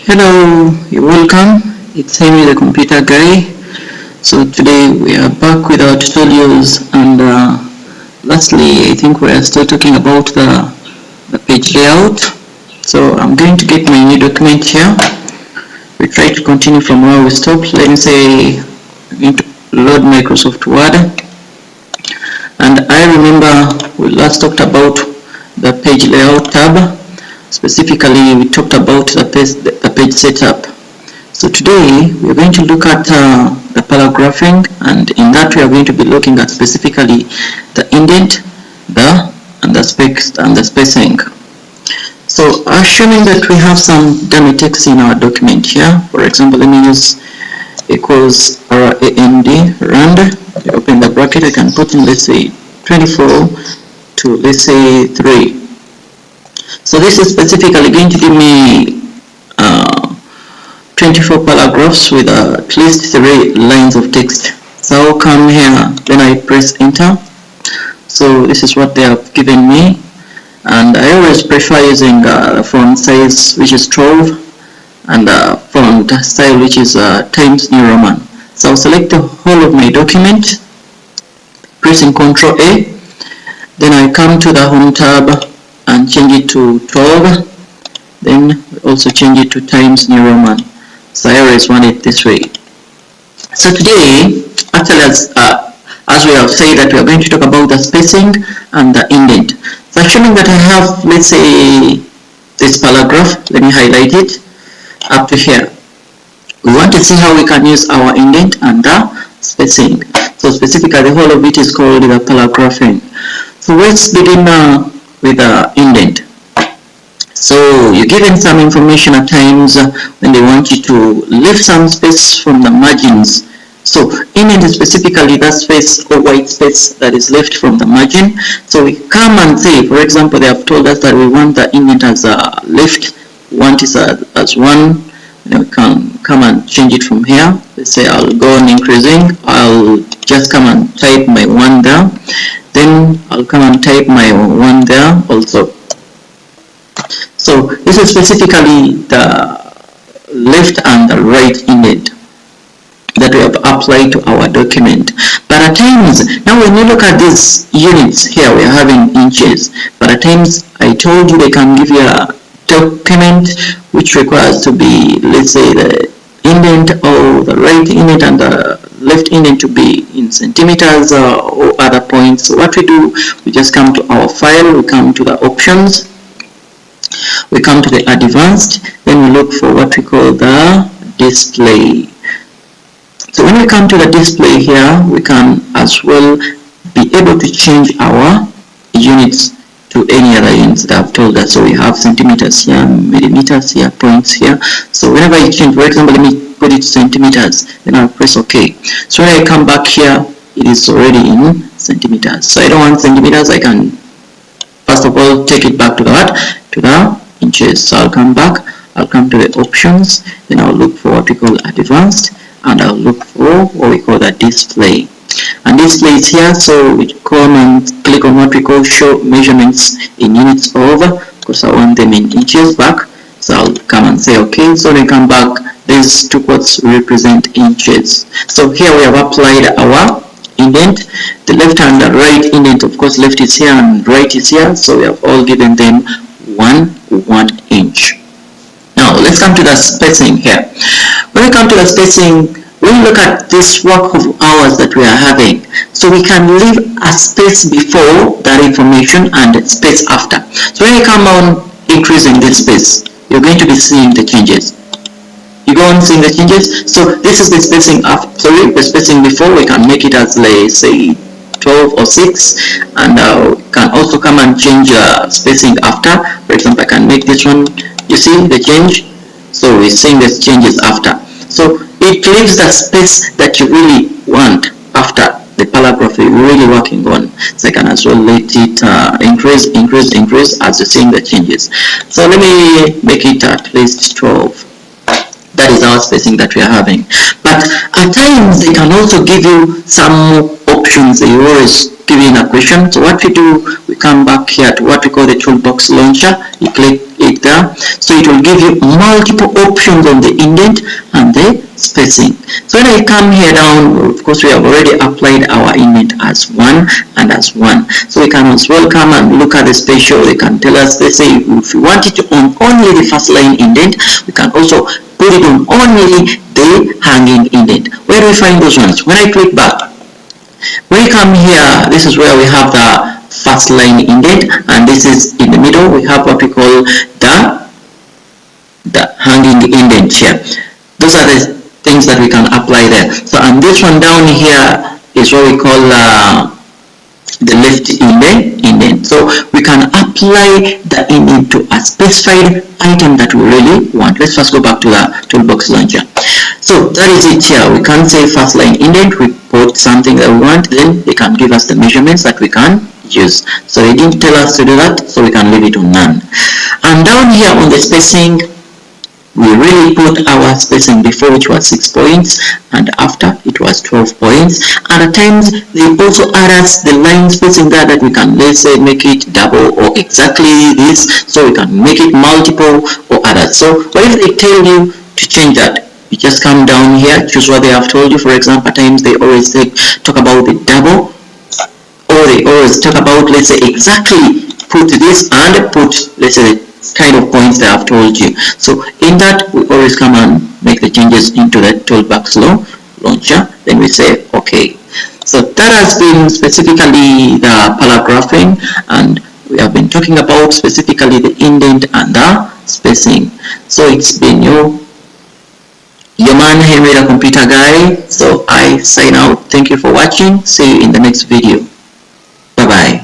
Hello, you're welcome. It's Henry the computer guy. So today we are back with our tutorials, and lastly I think we are still talking about the page layout. So I'm going to get my new document here. We try to continue from where we stopped. Let me say I'm going to load Microsoft Word, and I remember we last talked about the page layout tab. Specifically, we talked about the page setup. So today we are going to look at the paragraphing, and in that we are going to be looking at specifically the indent, and the spacing. So assuming that we have some dummy text in our document here, for example, let me use equals rand, open the bracket. I can put in, let's say, 24 to, let's say, 3. So this is specifically going to give me 24 paragraphs with at least 3 lines of text. So I'll come here, then I press enter. So this is what they have given me, and I always prefer using font size, which is 12, and font style, which is Times New Roman. So I'll select the whole of my document, pressing Ctrl A, then I come to the home tab and change it to 12, then also change it to Times New Roman. So I always want it this way. So today, actually, as we have said, that we are going to talk about the spacing and the indent. So assuming that I have, let's say, this paragraph, let me highlight it up to here. We want to see how we can use our indent and the spacing. So specifically, the whole of it is called the paragraphing. So let's begin with the indent. So you're given some information at times when they want you to leave some space from the margins. So indent is specifically that space or white space that is left from the margin. So we come and say, for example, they have told us that we want the indent as left, we want it as 1. Then we can come and change it from here. Let's say I'll go on increasing. I'll just come and type my 1 there. Then I'll come and type my 1 there also. So this is specifically the left and the right indent that we have applied to our document. But at times, now when you look at these units here, we are having inches. But at times, I told you they can give you a document which requires to be, let's say, the indent or the right indent and the left indent to be in centimeters or other points. So what we do, we just come to our file, we come to the options, we come to the advanced, then we look for what we call the display. So when we come to the display here, we can as well be able to change our units to any other units that I've told us. So we have centimeters here, millimeters here, points here. So whenever you change, for example, let me put it to centimeters, then I'll press OK. So when I come back here, it is already in centimeters. So I don't want centimeters, I can first of all take it back to the inches. So I'll come back, I'll come to the options, then I'll look for what we call advanced, and I'll look for what we call the display. And display is here, so we come and click on what we call show measurements in units of, because I want them in inches back. So I'll come and say OK. So when I come back, these two quotes represent inches. So here we have applied our indent. The left and the right indent, of course, left is here and right is here. So we have all given them 1 inch. Now let's come to the spacing here. When we come to the spacing, we look at this work of hours that we are having. So we can leave a space before that information and a space after. So when you come on increasing this space, you're going to be seeing the changes. You go on seeing the changes. So this is the spacing after, sorry, the spacing before. We can make it as, let's say, 12 or 6, and can also come and change spacing after. For example, I can make this one, you see the change. So we're seeing the changes after. So it leaves the space that you really want after the paragraph you're really working on. So I can as well let it increase as you're seeing the changes. So let me make it at least 12. That is our spacing that we are having. But at times they can also give you some options, they always give you a question. So what we do, we come back here to what we call the toolbox launcher. You click it there, so it will give you multiple options on the indent and the spacing. So when I come here down, of course we have already applied our indent as 1 and as 1. So we can as well come and look at the spatial. They can tell us, let's say if we want it to on only the first line indent, we can also put it on only the hanging indent. Where do we find those ones? When I click back, when you come here, this is where we have the first line indent, and this is in the middle. We have what we call the hanging indent here. Those are the things that we can apply there. So, and this one down here is what we call the left indent. So we can apply the indent to a specified item that we really want. Let's first go back to the toolbox launcher. So that is it here. We can say first line indent, we put something that we want, then they can give us the measurements that we can use. So they didn't tell us to do that, so we can leave it on none. And down here on the spacing, we really put our spacing before, which was 6 points, and after it was 12 points. And at times they also add us the line spacing there that we can, let's say, make it double or exactly this, so we can make it multiple or others. So what if they tell you to change that? You just come down here, choose what they have told you. For example, at times they always talk about the double, or they always talk about, let's say, exactly put this and put, let's say, kind of points they have told you. So in that, we always come and make the changes into the toolbox launcher. Then we say okay. So that has been specifically the paragraphing, and we have been talking about specifically the indent and the spacing. So it's been your man Henry, the computer guy. So I sign out. Thank you for watching. See you in the next video. Bye bye.